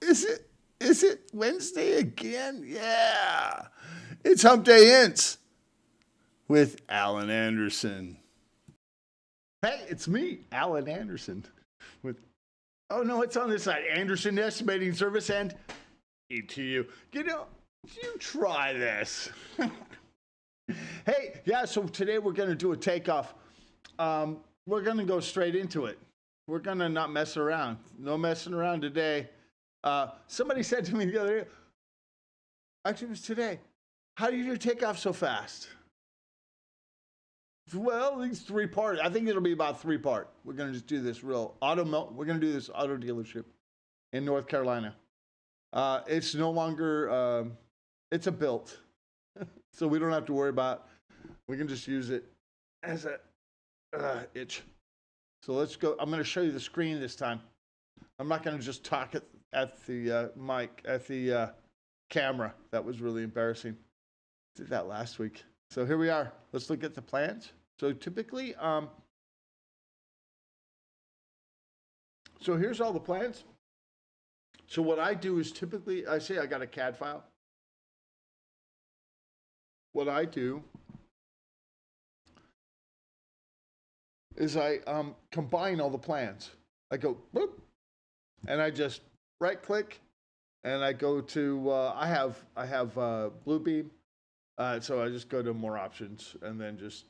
Is it Wednesday again? Yeah. It's Hump Day Hints with Alan Anderson. Hey, it's me, Alan Anderson. With oh no, it's on this side. Anderson Estimating Service and ETU. You try this. Hey, yeah, so today we're gonna do a takeoff. We're gonna go straight into it. We're gonna not mess around. No messing around today. Somebody said to me the other day, actually it was today, how do you do takeoff so fast? Well, these three parts. I think it'll be about three part. We're gonna just do this real we're gonna do this auto dealership in North Carolina. It's no longer it's a built. So we don't have to worry about, we can just use it as a itch. So let's go. I'm going to show you the screen this time. I'm not going to just talk at the mic, at the camera. That was really embarrassing. Did that last week. So here we are. Let's look at the plans. So typically, so here's all the plans. So what I do is typically, I say I got a CAD file. What I do is I combine all the plans. I go, boop, and I just right click, and I go to, I have Bluebeam, so I just go to more options, and then just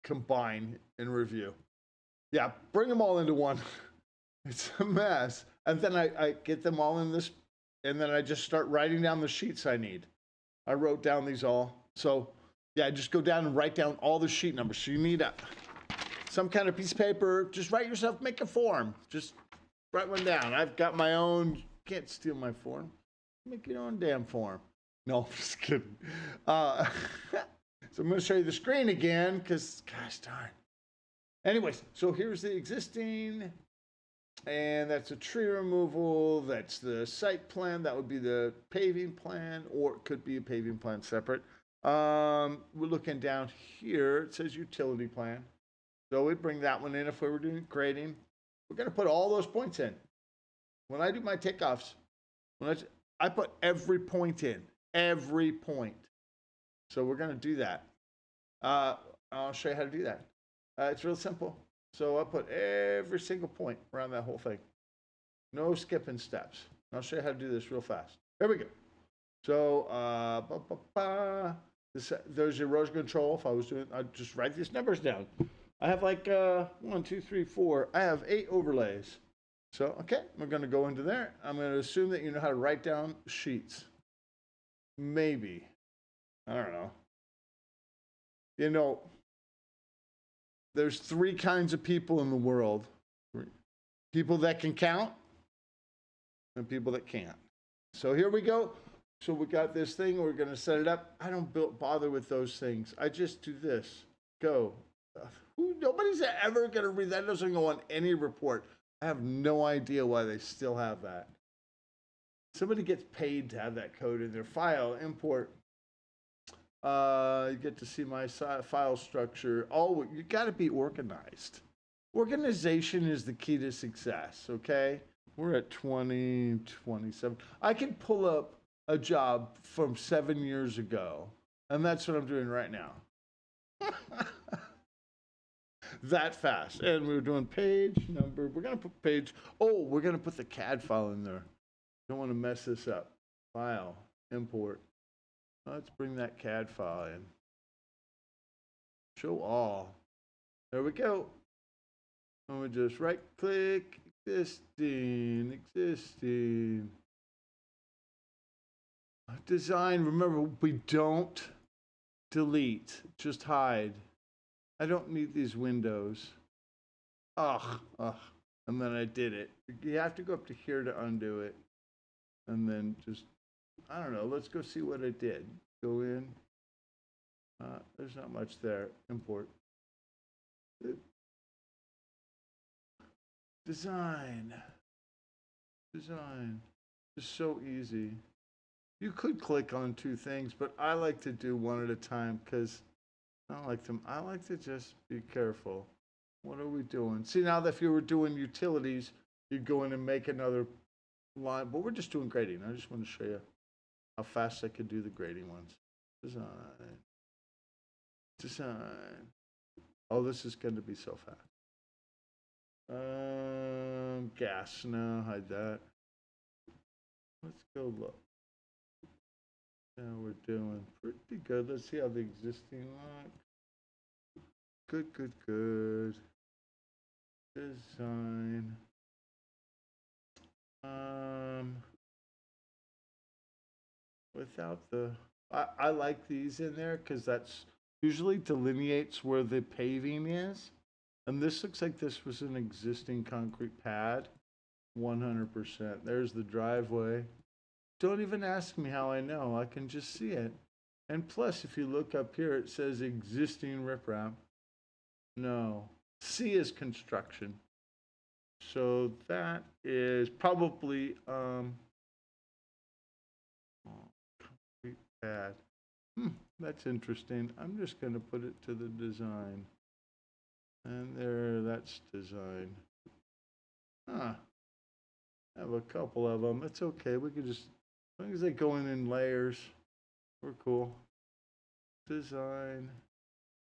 combine and review. Yeah, bring them all into one. It's a mess. And then I get them all in this, and then I just start writing down the sheets I need. I wrote down these all. So yeah, just go down and write down all the sheet numbers. So you need some kind of piece of paper. Just write yourself, make a form. Just write one down. I've got my own. Can't steal my form. Make your own damn form. No, I'm just kidding. So I'm going to show you the screen again because, gosh darn. Anyways, so here's the existing. And that's a tree removal. That's the site plan. That would be the paving plan, or it could be a paving plan separate. We're looking down here. It says utility plan. So we'd bring that one in if we were doing grading. We're going to put all those points in. When I do my takeoffs, I put every point in. Every point. So we're going to do that. I'll show you how to do that. It's real simple. So I put every single point around that whole thing. No skipping steps. I'll show you how to do this real fast. There we go. So, there's your erosion control. If I was doing, I'd just write these numbers down. I have like 1, 2, 3, 4. I have 8 overlays. So, okay, we're going to go into there. I'm going to assume that you know how to write down sheets. Maybe. I don't know. You know, there's 3 kinds of people in the world. People that can count and people that can't. So here we go. So we got this thing. We're going to set it up. I don't bother with those things. I just do this. Go. Nobody's ever going to read that. It doesn't go on any report. I have no idea why they still have that. Somebody gets paid to have that code in their file. Import. You get to see my file structure. Oh, you got to be organized. Organization is the key to success, okay? We're at 2027. I can pull up a job from 7 years ago, and that's what I'm doing right now. That fast. And we're doing page number. We're going to put page. Oh, we're going to put the CAD file in there. Don't want to mess this up. File, import. Let's bring that CAD file in. Show all. There we go. And we just right click, existing. Design, remember, we don't delete, just hide. I don't need these windows. Ugh. And then I did it. You have to go up to here to undo it. And then just, I don't know, let's go see what I did. Go in. There's not much there. Import. Design. It's so easy. You could click on 2 things, but I like to do one at a time because I like to just be careful. What are we doing? See, now that if you were doing utilities, you'd go in and make another line, but we're just doing grading. I just want to show you how fast I could do the grading ones. Design. Design. Oh, this is going to be so fast. Gas. No, hide that. Let's go look. Now we're doing pretty good. Let's see how the existing look. Good, good, good. Design. Without the, I like these in there because that's usually delineates where the paving is. And this looks like this was an existing concrete pad. 100%. There's the driveway. Don't even ask me how I know. I can just see it. And plus, if you look up here, it says existing riprap. No. C is construction. So that is probably concrete pad. That's interesting. I'm just going to put it to the design. And there, that's design. Huh. I have a couple of them. It's okay. We can just, as long as they go in layers, we're cool. Design.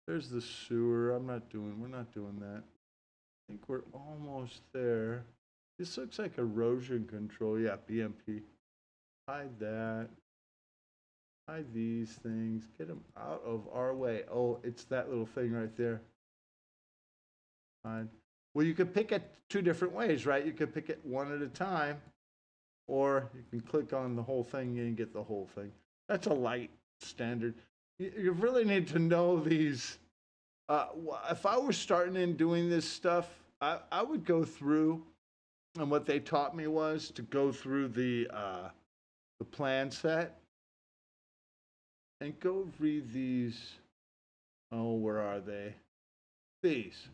There's the sewer. We're not doing that. I think we're almost there. This looks like erosion control. Yeah, BMP. Hide that. Hide these things. Get them out of our way. Oh, it's that little thing right there. Hide. Well, you could pick it two different ways, right? You could pick it one at a time, or you can click on the whole thing and get the whole thing. That's a light standard. You really need to know these. If I were starting in doing this stuff, I would go through, and what they taught me was to go through the plan set and go read these. Oh, where are they? These.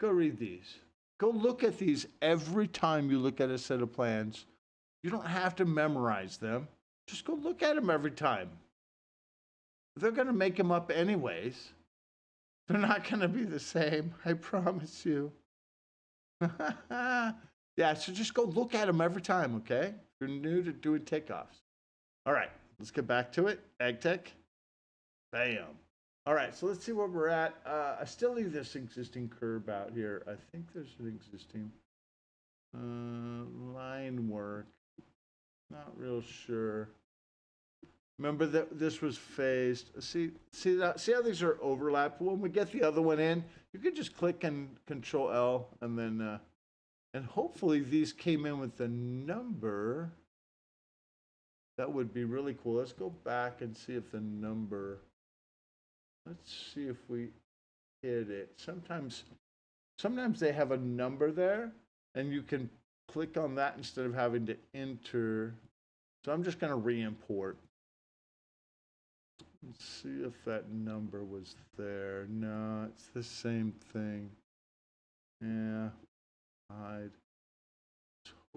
Go read these. Go look at these every time you look at a set of plans. You don't have to memorize them. Just go look at them every time. They're going to make them up anyways. They're not going to be the same, I promise you. Yeah, so just go look at them every time, okay? If you're new to doing takeoffs. All right, let's get back to it. Agtek. Bam. All right, so let's see where we're at. I still leave this existing curb out here. I think there's an existing line work. Not real sure. Remember that this was phased. See how these are overlapped? When we get the other one in, you can just click and Control L, and then and hopefully these came in with the number. That would be really cool. Let's go back and see if the number. Let's see if we hit it. Sometimes they have a number there, and you can click on that instead of having to enter. So I'm just going to re-import. Let's see if that number was there. No, it's the same thing. Yeah, hide.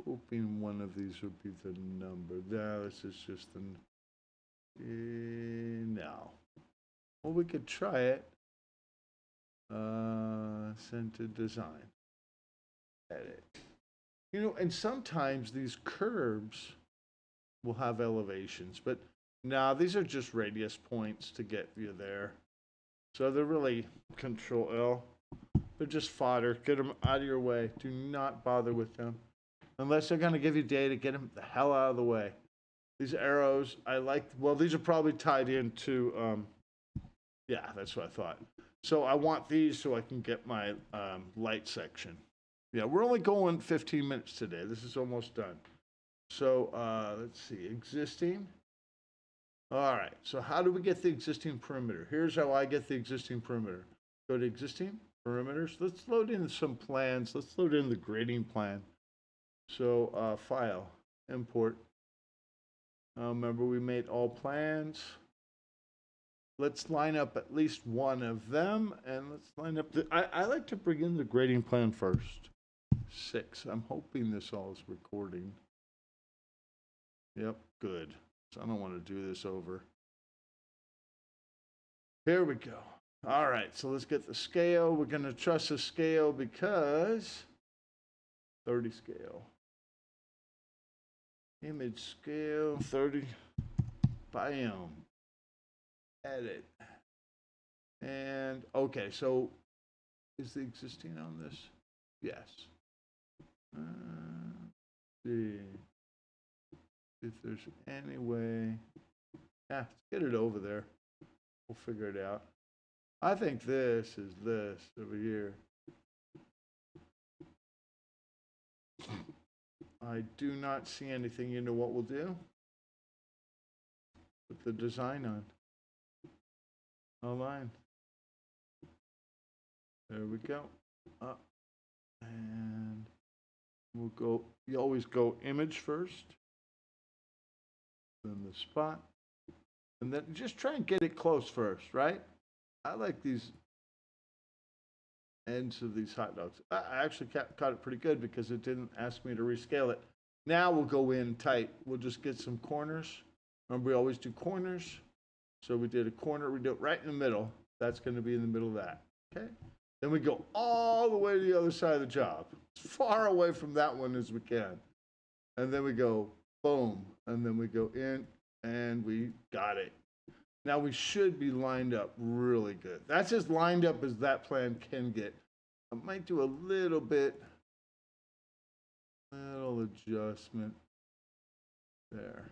Hoping one of these would be the number. No, this is just the. No. Well, we could try it. Send to design. Edit. You know, and sometimes these curves will have elevations, but no, these are just radius points to get you there. So they're really Control L. They're just fodder. Get them out of your way. Do not bother with them. Unless they're going to give you data, get them the hell out of the way. These arrows, I like, well, these are probably tied into, yeah, that's what I thought. So I want these so I can get my light section. Yeah, we're only going 15 minutes today. This is almost done. So let's see, existing. All right, so how do we get the existing perimeter? Here's how I get the existing perimeter. Go to existing perimeters. Let's load in some plans. Let's load in the grading plan. So file, import. Remember we made all plans. Let's line up at least one of them, and let's line up the, I like to bring in the grading plan first. 6. I'm hoping this all is recording. Yep, good. So I don't want to do this over. Here we go. All right, so let's get the scale. We're going to trust the scale because 30 scale. Image scale 30. Bam. Edit. And okay, so is the existing on this? Yes. See if there's any way. Yeah, let's get it over there. We'll figure it out. I think this is this over here. I do not see anything. You know what we'll do? Put the design on. Align. There we go. Up. And we'll go, you always go image first. Then the spot. And then just try and get it close first, right? I like these ends of these hot dogs. I actually caught it pretty good because it didn't ask me to rescale it. Now we'll go in tight. We'll just get some corners. Remember, we always do corners. So we did a corner. We do it right in the middle. That's going to be in the middle of that. Okay? Then we go all the way to the other side of the job. As far away from that one as we can. And then we go boom. And then we go in and we got it. Now we should be lined up really good. That's as lined up as that plan can get. I might do a little adjustment there.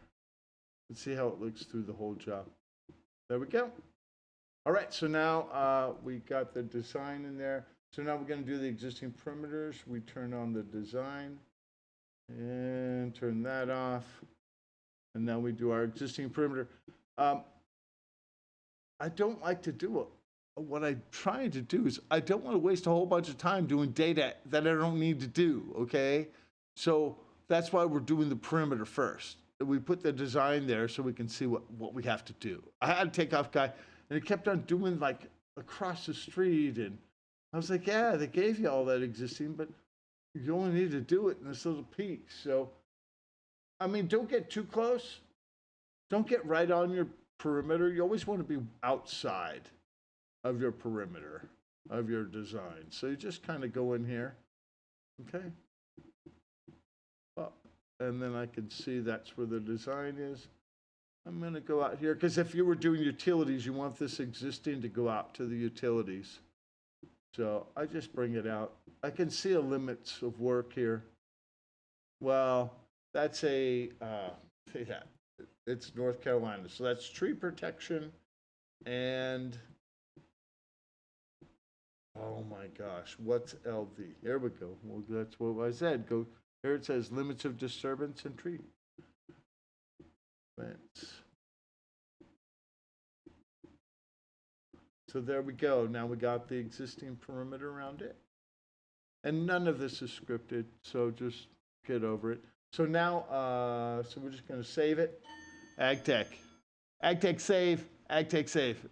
Let's see how it looks through the whole job. There we go. All right, so now we got the design in there. So now we're going to do the existing perimeters. We turn on the design and turn that off. And now we do our existing perimeter. I don't like to do it. What I'm trying to do is I don't want to waste a whole bunch of time doing data that I don't need to do, okay? So that's why we're doing the perimeter first. We put the design there so we can see what we have to do. I had a Takeoff guy, and he kept on doing like across the street, and I was like, yeah, they gave you all that existing, but you only need to do it in this little piece. So, I mean, don't get too close. Don't get right on your perimeter. You always want to be outside of your perimeter of your design. So you just kind of go in here, okay? And then I can see that's where the design is. I'm going to go out here because if you were doing utilities, you want this existing to go out to the utilities. So I just bring it out. I can see a limits of work here. Well, that's yeah, it's North Carolina. So that's tree protection and, oh my gosh, what's LD? There we go. Well, that's what I said. Go. Here it says limits of disturbance and tree. So there we go. Now we got the existing perimeter around it. And none of this is scripted, so just get over it. So now, so we're just going to save it. Agtek. Agtek save. Agtek save.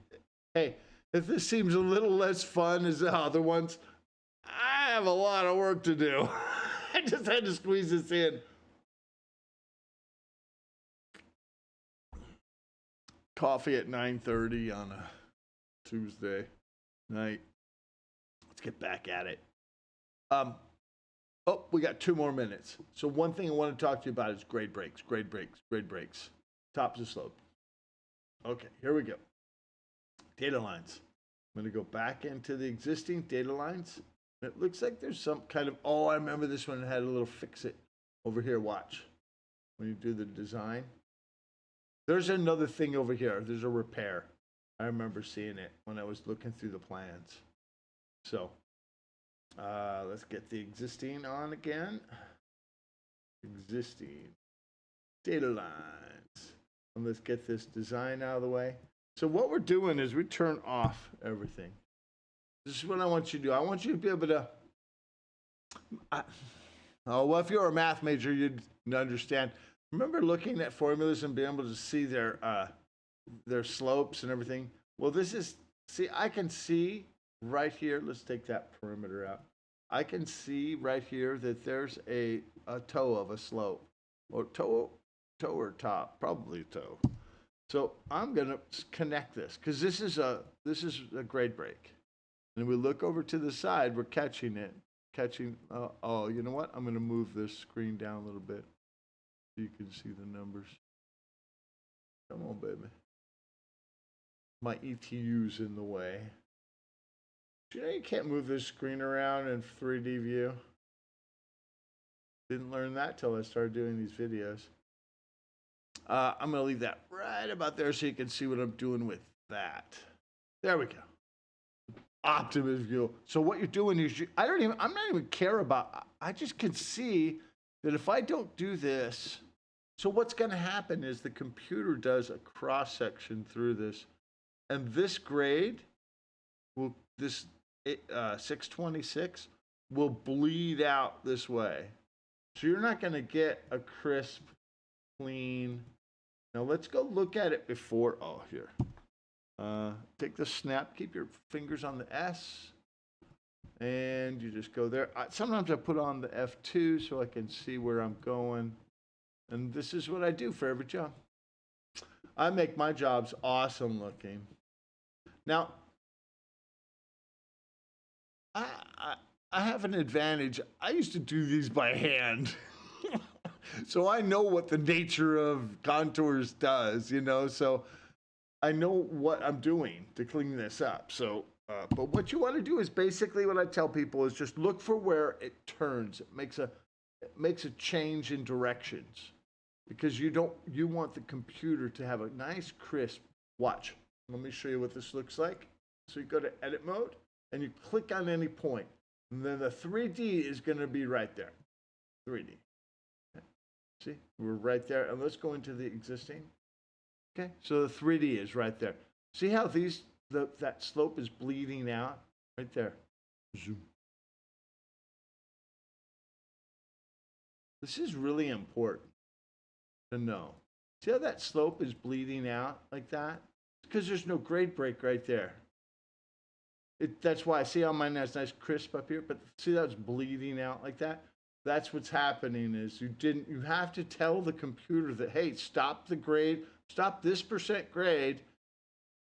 Hey, if this seems a little less fun as the other ones, I have a lot of work to do. I just had to squeeze this in. Coffee at 9:30 on a Tuesday night. Let's get back at it. Oh, we got 2 more minutes. So one thing I want to talk to you about is grade breaks, grade breaks, grade breaks. Tops of slope. Okay, here we go. Data lines. I'm going to go back into the existing data lines. It looks like there's some kind of, oh, I remember this one had a little fix it over here. Watch. When you do the design. There's another thing over here. There's a repair. I remember seeing it when I was looking through the plans. So let's get the existing on again. Existing data lines. And let's get this design out of the way. So what we're doing is we turn off everything. This is what I want you to do. I want you to be able to, well, if you're a math major, you'd understand. Remember looking at formulas and being able to see their slopes and everything? Well, this is, see, I can see right here, let's take that perimeter out. I can see right here that there's a toe of a slope. Or toe or top, probably toe. So I'm going to connect this because this is a grade break. And we look over to the side, we're catching it. Oh, you know what? I'm going to move this screen down a little bit. so you can see the numbers. Come on, baby. My ETU's in the way. You know you can't move this screen around in 3D view. Didn't learn that till I started doing these videos. I'm going to leave that right about there so you can see what I'm doing with that. There we go. Optimus view. So what you're doing is I'm not even care about, I just can see that if I don't do this, so what's going to happen is the computer does a cross section through this, and this grade will, this 626 will bleed out this way. So you're not going to get a crisp, clean. Now let's go look at it before. Oh, here. Take the snap, keep your fingers on the S, and you just go there. Sometimes I put on the F2 so I can see where I'm going. And this is what I do for every job. I make my jobs awesome looking. Now, I have an advantage. I used to do these by hand. So I know what the nature of contours does, you know, so I know what I'm doing to clean this up. So, but what you want to do is basically what I tell people is just look for where it turns. It makes a change in directions, because you want the computer to have a nice crisp. Watch. Let me show you what this looks like. So you go to edit mode and you click on any point, and then the 3D is going to be right there. 3D. Okay. See, we're right there, and let's go into the existing. Okay, so the 3D is right there. See how that slope is bleeding out? Right there. Zoom. This is really important to know. See how that slope is bleeding out like that? It's because there's no grade break right there. That's why I see how mine has nice crisp up here, but see how it's bleeding out like that? That's what's happening is you have to tell the computer that, hey, stop the grade, stop this % grade,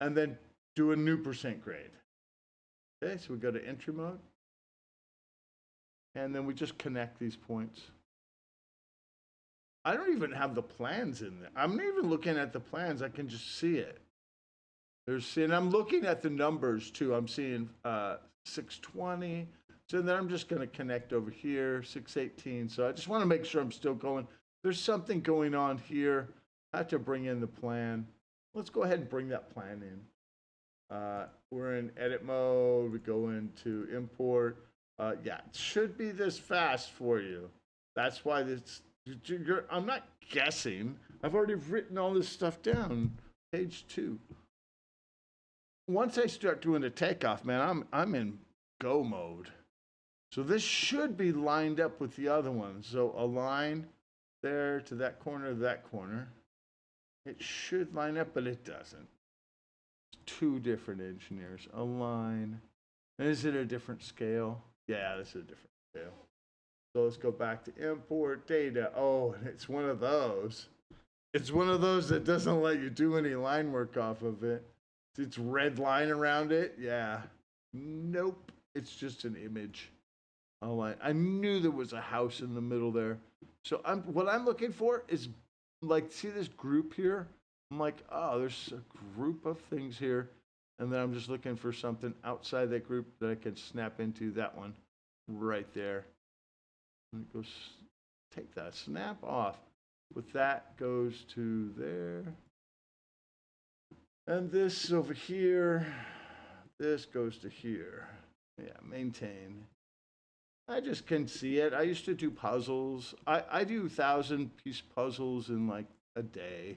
and then do a new % grade. Okay, so we go to entry mode, and then we just connect these points. I don't even have the plans in there. I'm not even looking at the plans. I can just see it. And I'm looking at the numbers too. I'm seeing 620. So then I'm just going to connect over here, 618. So I just want to make sure I'm still going. There's something going on here. I have to bring in the plan. Let's go ahead and bring that plan in. We're in edit mode. We go into import. Yeah, it should be this fast for you. That's why I'm not guessing. I've already written all this stuff down. Page 2. Once I start doing the takeoff, man, I'm in go mode. So this should be lined up with the other ones. So align there to that corner, that corner. It should line up, but it doesn't. It's 2 different engineers. Align. Is it a different scale? Yeah, this is a different scale. So let's go back to import data. Oh, and it's one of those. It's one of those that doesn't let you do any line work off of it. It's red line around it. Yeah. Nope. It's just an image. Oh, I knew there was a house in the middle there. So what I'm looking for is, like, see this group here? I'm like, oh, there's a group of things here. And then I'm just looking for something outside that group that I can snap into. That one right there. And it goes, take that snap off. With that goes to there. And this over here, this goes to here. Yeah, maintain. I just can see it. I used to do puzzles. I do 1,000-piece puzzles in like a day.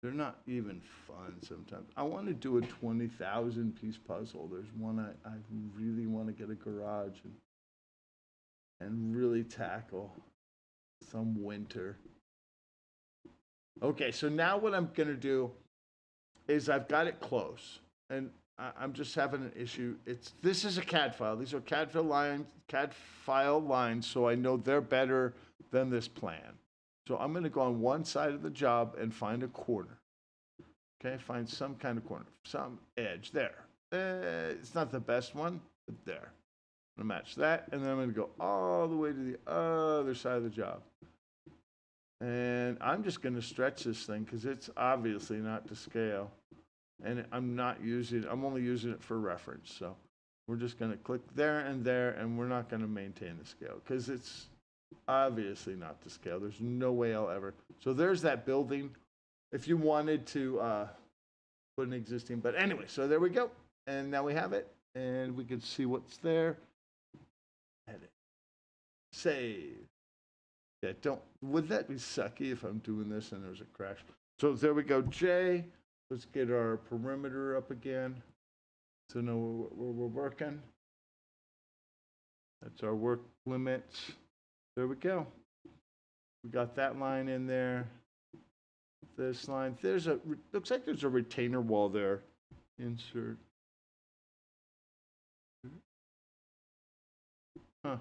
They're not even fun sometimes. I want to do a 20,000-piece puzzle. There's one I really want to get a garage and really tackle some winter. Okay, so now what I'm going to do is I've got it close, and I'm just having an issue. This is a CAD file. These are CAD file lines, so I know they're better than this plan. So I'm going to go on one side of the job and find a corner. Okay, find some kind of corner, some edge there. It's not the best one, but there. I'm going to match that, and then I'm going to go all the way to the other side of the job. And I'm just going to stretch this thing because it's obviously not to scale. And I'm only using it for reference. So we're just going to click there, and we're not going to maintain the scale because it's obviously not to scale. There's no way I'll ever. So there's that building. If you wanted to put an existing, but anyway, so there we go. And now we have it, and we can see what's there. Edit. Save. Yeah, would that be sucky if I'm doing this and there's a crash? So there we go, J. Let's get our perimeter up again. So know where we're working. That's our work limits. There we go. We got that line in there. This line. Looks like there's a retainer wall there. Insert. Huh.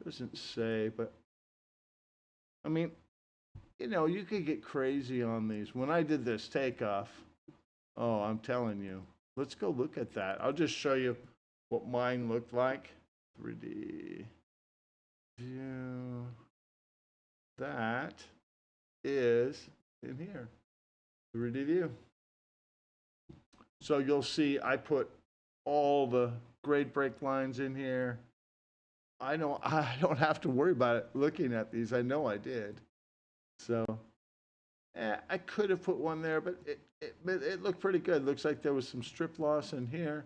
Doesn't say, but I mean, you could get crazy on these. When I did this takeoff, oh, I'm telling you. Let's go look at that. I'll just show you what mine looked like. 3D view. That is in here. 3D view. So you'll see I put all the grade break lines in here. I don't have to worry about it looking at these. I know I did. So I could have put one there, but it looked pretty good. Looks like there was some strip loss in here.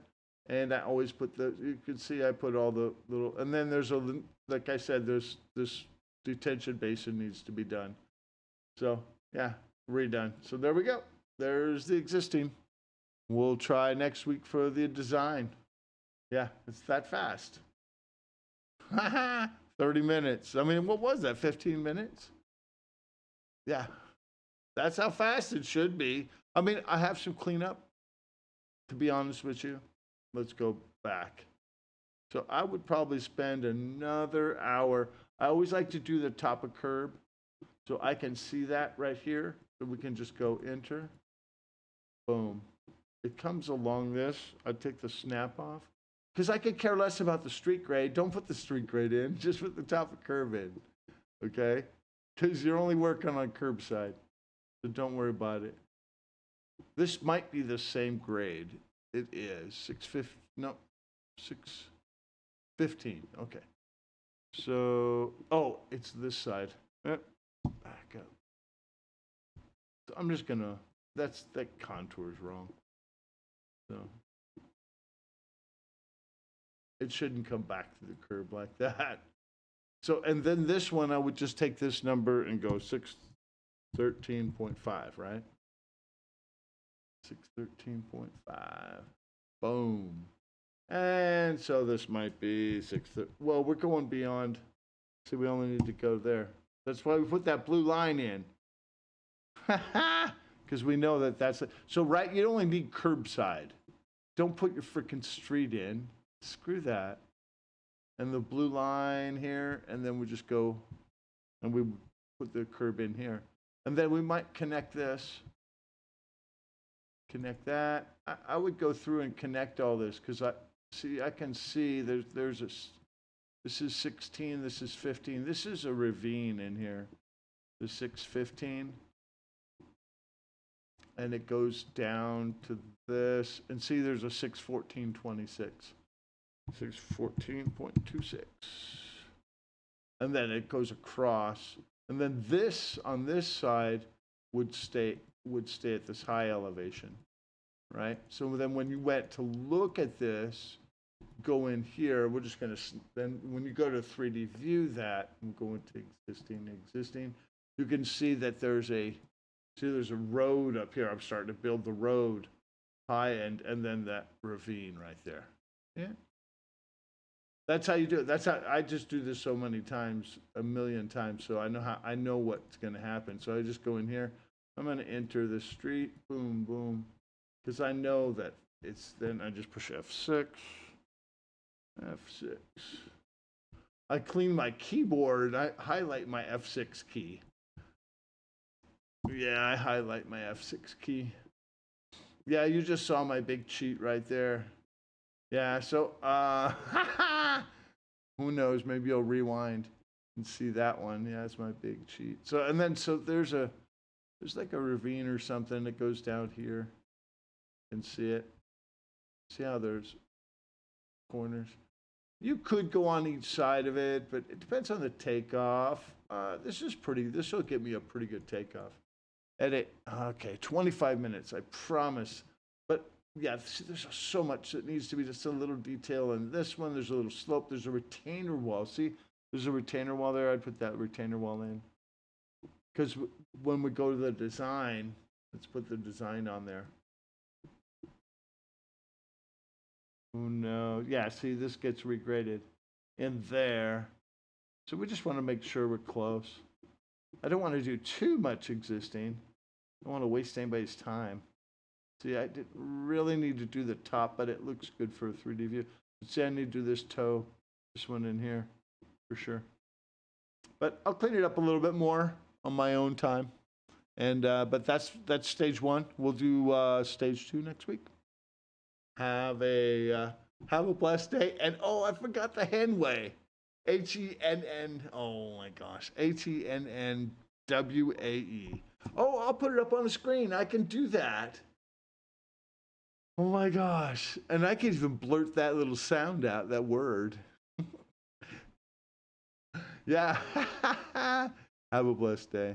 And I always put you can see I put all the little, and then there's like I said, there's this detention basin needs to be done. So yeah, redone. So there we go. There's the existing. We'll try next week for the design. Yeah, it's that fast. 30 minutes. I mean, what was that, 15 minutes? Yeah, that's how fast it should be. I mean, I have some cleanup, to be honest with you. Let's go back. So I would probably spend another hour. I always like to do the top of curb, so I can see that right here. So we can just go enter. Boom. It comes along this. I take the snap off. Because I could care less about the street grade. Don't put the street grade in. Just put the top of curb in. Okay? Because you're only working on curbside. So don't worry about it. This might be the same grade. It is 615. Okay. So, it's this side. Back up. So I'm just going to, that contour is wrong. So it shouldn't come back to the curb like that. So, and then this one, I would just take this number and go 613.5, right? 613.5. Boom. And so this might be 630. Well, we're going beyond. See, we only need to go there. That's why we put that blue line in. Because we know that that's it. So, right, you only need curbside. Don't put your freaking street in. Screw that. And the blue line here, and then we just go, and we put the curb in here. And then we might connect this. Connect that. I would go through and connect all this, because I can see there's this is 16, this is 15. This is a ravine in here, the 615. And it goes down to this, and see there's a 614.26. 614.26. And then it goes across. And then this on this side would stay at this high elevation, right? So then when you went to look at this, go in here, we're just going to, then when you go to 3D view that, and go into existing, you can see that there's a road up here. I'm starting to build the road high end, and then that ravine right there. Yeah. That's how you do it. That's how I just do this so many times, a million times. So I know what's going to happen. So I just go in here. I'm going to enter the street. Boom, boom. Because I know that then I just push F6. F6. I clean my keyboard. I highlight my F6 key. Yeah, I highlight my F6 key. Yeah, you just saw my big cheat right there. Yeah, so who knows? Maybe I'll rewind. You can see that one. Yeah, that's my big sheet. So, and then, so there's like a ravine or something that goes down here. You can see it. See how there's corners? You could go on each side of it, but it depends on the takeoff. This will give me a pretty good takeoff. Edit, okay, 25 minutes, I promise. But yeah, there's so much that needs to be, just a little detail in this one. There's a little slope, there's a retainer wall. See, there's a retainer wall there. I'd put that retainer wall in. Because when we go to the design, let's put the design on there. Oh no, yeah, see, this gets regraded in there. So we just want to make sure we're close. I don't want to do too much existing. I don't want to waste anybody's time. See, I didn't really need to do the top, but it looks good for a 3D view. But see, I need to do this toe, this one in here, for sure. But I'll clean it up a little bit more on my own time. And but that's stage one. We'll do stage 2 next week. Have a blessed day. And oh, I forgot the Henway. Henn. Oh my gosh, HENNWAE. Oh, I'll put it up on the screen. I can do that. Oh my gosh, and I can even blurt that little sound out, that word. Yeah. Have a blessed day.